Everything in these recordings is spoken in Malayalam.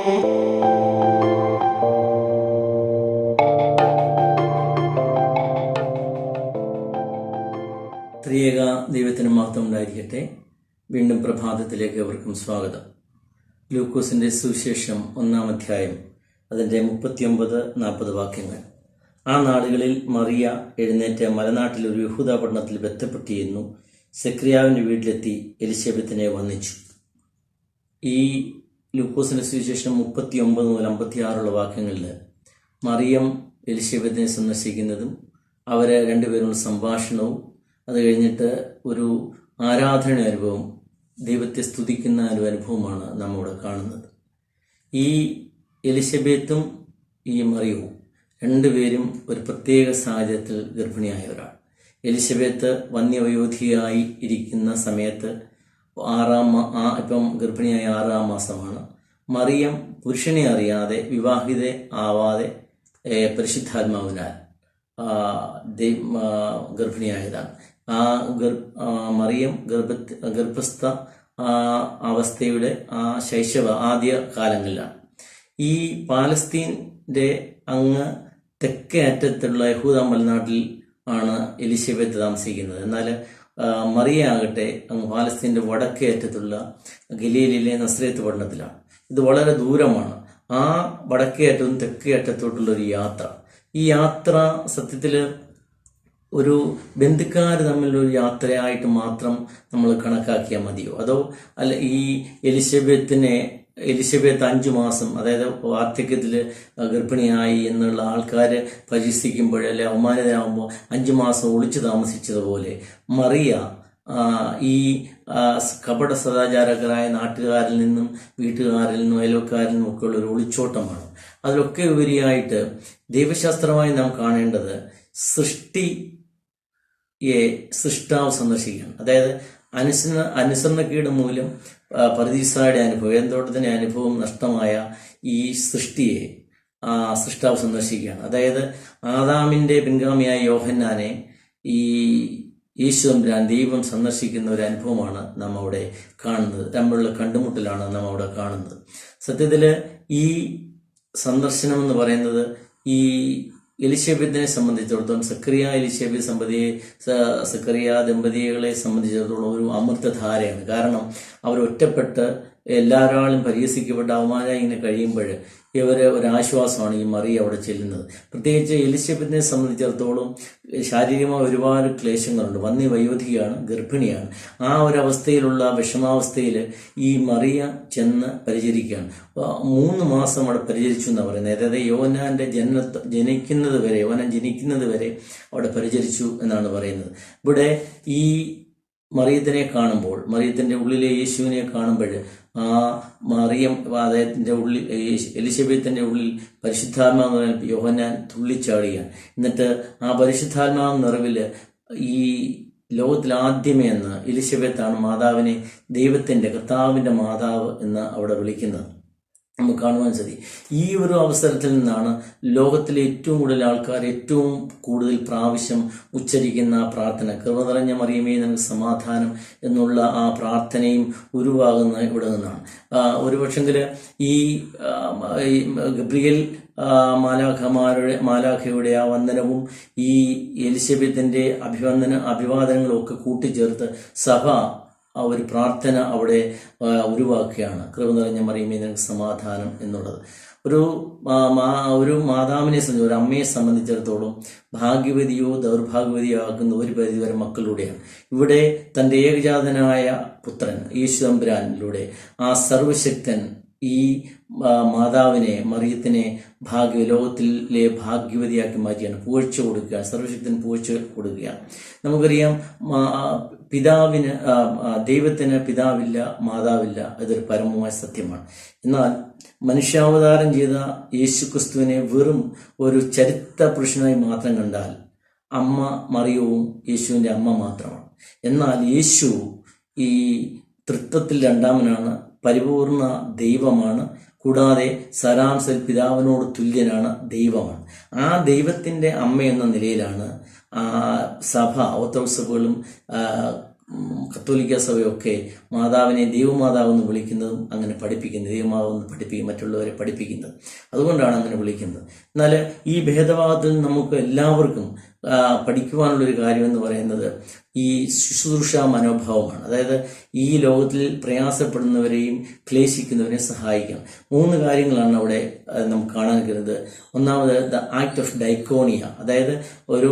ത്രിയേക ദൈവത്തിന് മഹത്വം ഉണ്ടായിരിക്കട്ടെ. വീണ്ടും പ്രഭാതത്തിലേക്ക് അവർക്കും സ്വാഗതം. ലൂക്കോസിന്റെ സുവിശേഷം 1-ാം അധ്യായം, അതിൻ്റെ 39-40 വാക്യങ്ങൾ. ആ നാടുകളിൽ മറിയ എഴുന്നേറ്റ് മലനാട്ടിൽ ഒരു യഹൂദ പട്ടണത്തിൽ ബന്ധപ്പെട്ടിരുന്നു. സെക്രിയാവിന്റെ വീട്ടിലെത്തി എലിശബത്തിനെ വന്ദിച്ചു. ഈ ലൂക്കോസിന്റെ സുവിശേഷം 39 മുതൽ 56 വാക്യങ്ങളിൽ മറിയം എലിശബത്തിനെ സന്ദർശിക്കുന്നതും അവരെ രണ്ടുപേരും സംഭാഷണവും, അത് കഴിഞ്ഞിട്ട് ഒരു ആരാധന അനുഭവം, ദൈവത്തെ സ്തുതിക്കുന്ന ഒരു അനുഭവമാണ് നാം ഇവിടെ കാണുന്നത്. ഈ എലിശബത്തും ഈ മറിയവും രണ്ടുപേരും ഒരു പ്രത്യേക സാഹചര്യത്തിൽ ഗർഭിണിയായവരാണ്. എലിശബത്ത് വന്യവയോധിയായി ഇരിക്കുന്ന സമയത്ത് ഇപ്പം ഗർഭിണിയായ 6-ാം മാസമാണ്. മറിയം പുരുഷനെ അറിയാതെ വിവാഹിത ആവാതെ പരിശുദ്ധാത്മാവിനാൽ ഗർഭിണിയായതാണ്. മറിയം ഗർഭസ്ഥ അവസ്ഥയുടെ ശൈശവ ആദ്യ കാലങ്ങളിലാണ്. ഈ പാലസ്തീൻ്റെ അങ്ങ് തെക്കേ അറ്റത്തുള്ള യഹൂദ മലനാട്ടിൽ ആണ് എലിശബത്ത് താമസിക്കുന്നത്. എന്നാൽ മറിയ ആകട്ടെ അങ്ങ് പാലസ്തീൻ്റെ വടക്കേ അറ്റത്തുള്ള ഗലീലിലെ നസ്രേത്ത് പട്ടണത്തിലാണ്. ഇത് വളരെ ദൂരമാണ്. ആ വടക്കേ അറ്റവും തെക്കേ അറ്റത്തോട്ടുള്ള ഒരു യാത്ര. ഈ യാത്ര സത്യത്തിൽ ഒരു ബന്ധുക്കാർ തമ്മിലുള്ള ഒരു യാത്രയായിട്ട് മാത്രം നമ്മൾ കണക്കാക്കിയാൽ മതിയോ? അതോ അല്ല, ഈ എലിശബത്ത് 5 മാസം, അതായത് വാർദ്ധക്യത്തിൽ ഗർഭിണിയായി എന്നുള്ള ആൾക്കാർ പരിഹസിക്കുമ്പോൾ അല്ലെ അവമാനിതരാകുമ്പോൾ 5 മാസം ഒളിച്ചു താമസിച്ചതുപോലെ മറിയ ഈ കപട സദാചാരകരായ നാട്ടുകാരിൽ നിന്നും വീട്ടുകാരിൽ നിന്നും അയൽവക്കാരിൽ നിന്നും ഒക്കെ ഉള്ള ഒരു ഒളിച്ചോട്ടമാണ്. അതിലൊക്കെ ഉപരിയായിട്ട് ദൈവശാസ്ത്രമായി നാം കാണേണ്ടത് സൃഷ്ടാവ് സന്ദർശിക്കുകയാണ്. അതായത് അനുസരണക്കേട് മൂലം പരദീസായുടെ അനുഭവം, ഏന്തോട്ടത്തിന്റെ അനുഭവം നഷ്ടമായ ഈ സൃഷ്ടാവ് സന്ദർശിക്കുകയാണ്. അതായത് ആദാമിന്റെ പിൻഗാമിയായ യോഹന്നാനെ ഈ യേശുദമ്പുരാൻ ദൈവം സന്ദർശിക്കുന്ന ഒരു അനുഭവമാണ് നാം അവിടെ കാണുന്നത്. തമ്മിലുള്ള കണ്ടുമുട്ടലാണ് നാം അവിടെ കാണുന്നത്. സത്യത്തിൽ ഈ സന്ദർശനം എന്ന് പറയുന്നത് ഈ എലിശബത്തിനെ സംബന്ധിച്ചിടത്തോളം, സക്കറിയ ദമ്പതികളെ സംബന്ധിച്ചിടത്തോളം ഒരു അമൃതധാരയാണ്. കാരണം അവർ ഒറ്റപ്പെട്ട് എല്ലാവരാളും പരിഹസിക്കപ്പെട്ട് അവമാനം ഇങ്ങനെ കഴിയുമ്പോൾ ഇവര് ഒരാശ്വാസമാണ് ഈ മറിയ അവിടെ ചെല്ലുന്നത്. പ്രത്യേകിച്ച് എലിശബത്തിനെ സംബന്ധിച്ചിടത്തോളം ശാരീരികമായ ഒരുപാട് ക്ലേശങ്ങളുണ്ട്. വന്യവയോധികയാണ്, ഗർഭിണിയാണ്. ആ ഒരു വിഷമാവസ്ഥയിൽ ഈ മറിയ ചെന്ന് പരിചരിക്കുകയാണ്. 3 മാസം അവിടെ പരിചരിച്ചു എന്നാണ് പറയുന്നത്. അതായത് യോഹന്നാൻ ജനിക്കുന്നത് വരെ അവിടെ പരിചരിച്ചു എന്നാണ് പറയുന്നത്. ഇവിടെ ഈ മറിയത്തിനെ കാണുമ്പോൾ, മറിയത്തിന്റെ ഉള്ളിലെ യേശുവിനെ കാണുമ്പോൾ ആ മറിയം അദ്ദേഹത്തിന്റെ ഉള്ളിൽ, എലിശബത്തിന്റെ ഉള്ളിൽ പരിശുദ്ധാത്മാവ് യോഹന്നാൻ തുള്ളിച്ചാടുകയാണ്. എന്നിട്ട് ആ പരിശുദ്ധാത്മാവ് നിറവില് ഈ ലോകത്തിൽ ആദ്യമേ എന്ന് എലിശബത്താണ് മാതാവിനെ ദൈവത്തിന്റെ, കർത്താവിന്റെ മാതാവ് എന്ന് അവിടെ വിളിക്കുന്നത് നമുക്ക് കാണുവാൻ സാധിക്കും. ഈ ഒരു അവസരത്തിൽ നിന്നാണ് ലോകത്തിലെ ഏറ്റവും കൂടുതൽ ആൾക്കാർ ഏറ്റവും കൂടുതൽ പ്രാവശ്യം ഉച്ചരിക്കുന്ന പ്രാർത്ഥന, കൃപ നിറഞ്ഞ മറിയമേ നമുക്ക് സമാധാനം എന്നുള്ള ആ പ്രാർത്ഥനയും ഉരുവാകുന്ന ഇവിടെ നിന്നാണ്. ഒരുപക്ഷെങ്കിൽ ഈ ഗബ്രിയേൽ മാലാഖയുടെ ആ വന്ദനവും ഈ എലിശബത്തിന്റെ അഭിവാദനങ്ങളും ഒക്കെ കൂട്ടിച്ചേർത്ത് സഭ ഒരു പ്രാർത്ഥന അവിടെ ഉരുവാക്കുകയാണ്. കൃപ നിറഞ്ഞ മറിയമേ നിനക്ക് സമാധാനം എന്നുള്ളത്. ഒരു മാതാവിനെ സംബന്ധിച്ച്, ഒരു അമ്മയെ സംബന്ധിച്ചിടത്തോളം ഭാഗ്യവതിയോ ദൗർഭാഗ്യവതിയോ ആക്കുന്ന ഒരു പരിധിവരെ മക്കളിലൂടെയാണ്. ഇവിടെ തൻ്റെ ഏകജാതനായ പുത്രൻ യേശുദമ്പുരാനിലൂടെ ആ സർവശക്തൻ ഈ മാതാവിനെ, മറിയത്തിനെ ലോകത്തിലെ ഭാഗ്യവതിയാക്കി മാറ്റിയാണ്, പുകഴ്ച കൊടുക്കുക, സർവശക്തൻ പുകഴ്ച കൊടുക്കുകയാണ്. നമുക്കറിയാം, ദൈവത്തിന് പിതാവില്ല, മാതാവില്ല. ഇതൊരു പരമമായ സത്യമാണ്. എന്നാൽ മനുഷ്യാവതാരം ചെയ്ത യേശുക്രിസ്തുവിനെ വെറും ഒരു ചരിത്ര പുരുഷനായി മാത്രം കണ്ടാൽ അമ്മ മറിയവും യേശുവിൻ്റെ അമ്മ മാത്രമാണ്. എന്നാൽ യേശു ഈ തൃത്വത്തിൽ രണ്ടാമനാണ്, പരിപൂർണ ദൈവമാണ്. കൂടാതെ സാരാംശൽ പിതാവിനോട് തുല്യനാണ്, ദൈവമാണ്. ആ ദൈവത്തിൻ്റെ അമ്മ എന്ന നിലയിലാണ് സഭ, ഓർത്തഡോക്സ് സഭകളും കത്തോലിക്ക സഭയൊക്കെ മാതാവിനെ ദൈവമാതാവെന്ന് വിളിക്കുന്നതും അങ്ങനെ പഠിപ്പിക്കുന്നത്, ദൈവമാവെന്ന് മറ്റുള്ളവരെ പഠിപ്പിക്കുന്നത്. അതുകൊണ്ടാണ് അങ്ങനെ വിളിക്കുന്നത്. എന്നാൽ ഈ ഭേദഭാവത്തിൽ നമുക്ക് എല്ലാവർക്കും പഠിക്കുവാനുള്ളൊരു കാര്യമെന്ന് പറയുന്നത് ഈ ശുശ്രൂഷ മനോഭാവമാണ്. അതായത് ഈ ലോകത്തിൽ പ്രയാസപ്പെടുന്നവരെയും ക്ലേശിക്കുന്നവരെയും സഹായിക്കണം. 3 കാര്യങ്ങളാണ് അവിടെ നമുക്ക് കാണാൻ കഴിയുന്നത്. ഒന്നാമത് ദ ആക്ട് ഓഫ് ഡൈക്കോണിയ, അതായത് ഒരു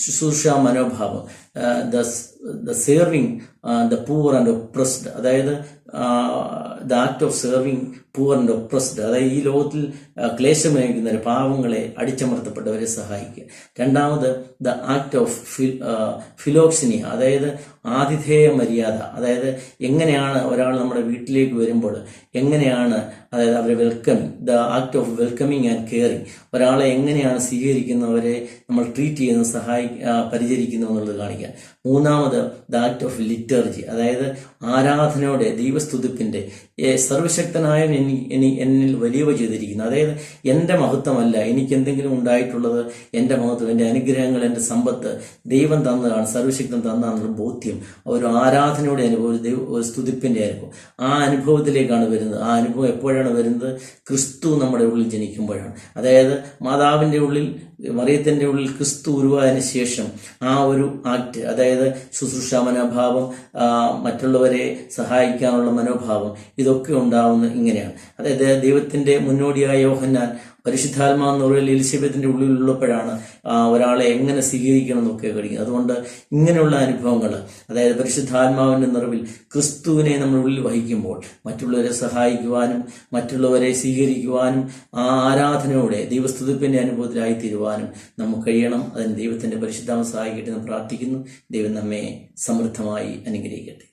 ശുശ്രൂഷ മനോഭാവം, the serving the poor and oppressed, അതായത് the act of serving poor and oppressed, അതായത് ഈ ലോകത്തിൽ ക്ലേശമേകുന്നവരെ, പാവങ്ങളെ, അടിച്ചമർത്തപ്പെട്ടവരെ സഹായിക്കുക. രണ്ടാമത് ദ ആക്ട് ഓഫ് ഫിലോക്സിനിയ, അതായത് ആതിഥേയ മര്യാദ, അതായത് എങ്ങനെയാണ് ഒരാൾ നമ്മുടെ വീട്ടിലേക്ക് വരുമ്പോൾ എങ്ങനെയാണ്, അതായത് അവരെ welcoming, the act of welcoming and caring, ഒരാളെ എങ്ങനെയാണ് സ്വീകരിക്കുന്നവരെ നമ്മൾ ട്രീറ്റ് ചെയ്യുന്ന പരിചരിക്കുന്നു എന്നുള്ളത് കാണിക്കുക. മൂന്നാമത് ദ ആക്ട് ഓഫ് ലിറ്റർജി, അതായത് ആരാധനയോടെ ദൈവസ്തുതിപ്പിന്റെ സർവശക്തനായ എന്നിൽ വലിയവ ചെയ്തിരിക്കുന്നു, അതായത് എൻ്റെ മഹത്വമല്ല, എനിക്ക് എന്തെങ്കിലും ഉണ്ടായിട്ടുള്ളത് എൻ്റെ മഹത്വം, എൻ്റെ അനുഗ്രഹങ്ങൾ, എൻ്റെ സമ്പത്ത് ദൈവം തന്നതാണ്, സർവശക്തൻ തന്നതാണെന്നുള്ള ബോധ്യം, ഒരു ആരാധനയുടെ അനുഭവം, ഒരു സ്തുതിപ്പിന്റെ അനുഭവം, ആ അനുഭവത്തിലേക്കാണ് വരുന്നത്. ആ അനുഭവം എപ്പോഴാണ് വരുന്നത്? ക്രിസ്തു നമ്മുടെ ഉള്ളിൽ ജനിക്കുമ്പോഴാണ്. അതായത് മാതാവിൻ്റെ ഉള്ളിൽ, മറിയത്തിൻ്റെ ഉള്ളിൽ ക്രിസ്തു ഉരുവായതിനു ശേഷം ആ ഒരു ആക്ട്, അതായത് ശുശ്രൂഷ മനോഭാവം, മറ്റുള്ളവരെ സഹായിക്കാനുള്ള മനോഭാവം, ഇതൊക്കെ ഉണ്ടാവുന്നത് ഇങ്ങനെയാണ്. അതായത് ദൈവത്തിന്റെ മുന്നോടിയായ യോഹന്നാൻ പരിശുദ്ധാത്മാവെന്നുള്ള എലിസബത്തിന്റെ ഉള്ളിലുള്ളപ്പോഴാണ് ഒരാളെ എങ്ങനെ സ്വീകരിക്കണം എന്നൊക്കെ കഴിയുന്നത്. അതുകൊണ്ട് ഇങ്ങനെയുള്ള അനുഭവങ്ങൾ, അതായത് പരിശുദ്ധാത്മാവിന്റെ നിറവിൽ ക്രിസ്തുവിനെ നമ്മൾ ഉള്ളിൽ വഹിക്കുമ്പോൾ മറ്റുള്ളവരെ സഹായിക്കുവാനും മറ്റുള്ളവരെ സ്വീകരിക്കുവാനും ആ ആരാധനയോടെ ദൈവസ്തുതിപ്പിന്റെ അനുഭവത്തിലായിത്തീരുവാനും നമുക്ക് കഴിയണം. അതിന് ദൈവത്തിന്റെ പരിശുദ്ധാത്മാവ് സഹായിക്കട്ടെ എന്ന് പ്രാർത്ഥിക്കുന്നു. ദൈവം നമ്മെ സമൃദ്ധമായി അനുഗ്രഹിക്കട്ടെ.